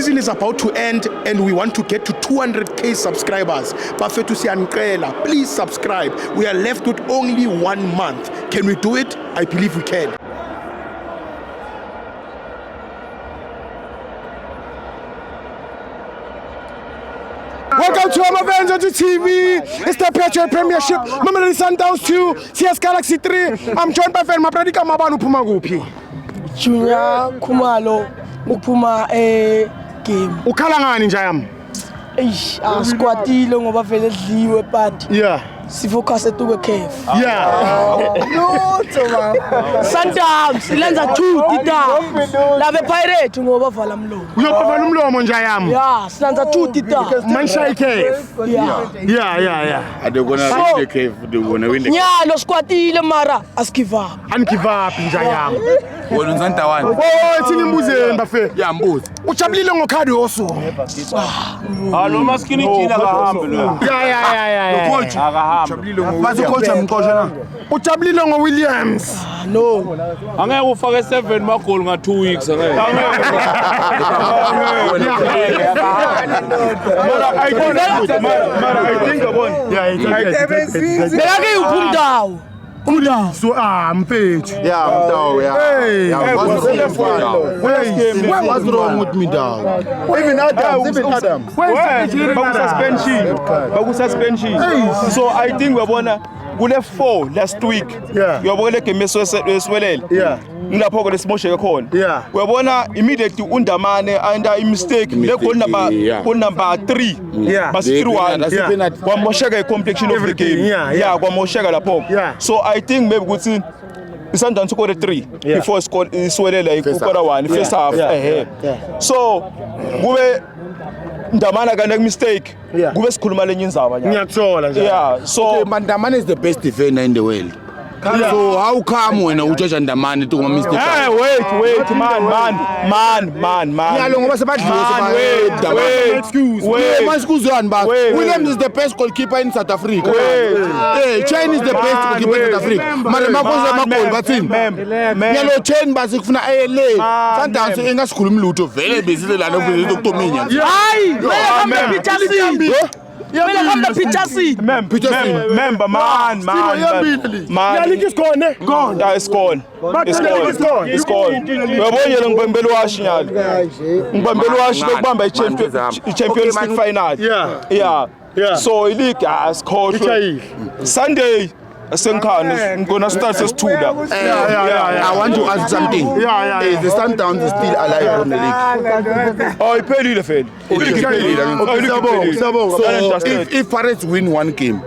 Season is about to end and we want to get to 200k subscribers. Bafethu siyanicela, please subscribe. We are left with only 1 month. Can we do it? I believe we can. Welcome to Amavenza TV. It's the Petro Premiership. Mamelodi Sundowns 2, CS Galaxy 3. I'm joined by Fan Mapradika Mabanu Puma Gupi. Junior Kumalo uphuma game. Ukhala ngani njayam? Asikwatile ngoba vele edliwe but yeah. Sifocus etuke cave. Yeah. No, Toma. Sundowns lenza 2 tita. Lave Pirate ngoba vala mlomo. Uyovala umlomo njayam. Yeah, silanza 2 tita. Manshai cave. Yeah. They're gonna win the cave. They're gonna win the cave. Nyalo squatile mara asgive up. Ungive up njayam. Wona uzanta wani. Oh, ithini imbuzeni bafe. Yeah, mbuzi. Ujabulile ngokhadi oso. Lo maskini jila kahambe lo. Yeah. Coach. Base coach amqosha na. Ujabulile ngoWilliams. No. Angeke ufake 7 magoli nga 2 weeks angeke. I think about. Yeah, Belake uphumdawo. So mpage. Yeah, I'm down. Yeah. What's wrong with me, dog? Even Adam. Suspension. So I think we won kule 4 last week. Yeah. Uyabona le game eswelele. Yeah. Ngilapho ke lesimosheke khona. Yeah. Uyabona immediately uNdamane under a mistake le goal number 3. Yeah. Bas 3-1. Kwamosheka i-complexion of the game. Yeah, kwamosheka lapho. Yeah. So I think maybe ukuthi Sundowns scored 3 before iswelele ikukora 1 first half ahead. So kube Ndamane ka mistake. Kube sikhuluma lenye indzaba nje. Ngiyathola nje. Yeah. So Ndamane is the best defender in the world. So how come when you judge Ndamane to mistake? Hey, wait, man. Ngiyalo ngoba sebadliwe Wait. Maskuzwana ba. Williams is the best goalkeeper in South Africa. Hey, Chen is the best goalkeeper in South Africa. Mara makoza magoli bathini? Ngiyalo Chen basi kufuna ayele. Sundowns engasikhulumi lutho vele bezile lana ukutominya. Hayi, wena picture scene. Wena kambe picture scene. Remember, man. Yaliki is gone. Yeah, it's gone. Uyabona ngibambela washi nyalo. Ngibambela washi lokubamba i-Champions League final. Yeah. So i-league has called Sunday. I'm gonna start as 2 now. I want to ask something. The Sundowns is still alive in the league. Oh, he paid the fan. So if Pirates win 1 game,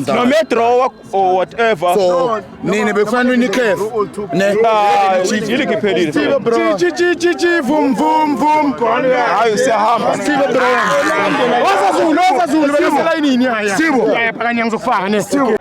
no matter draw or whatever. So Nene Befan win the cave. You look paid the Vum. I say ham. Sibo.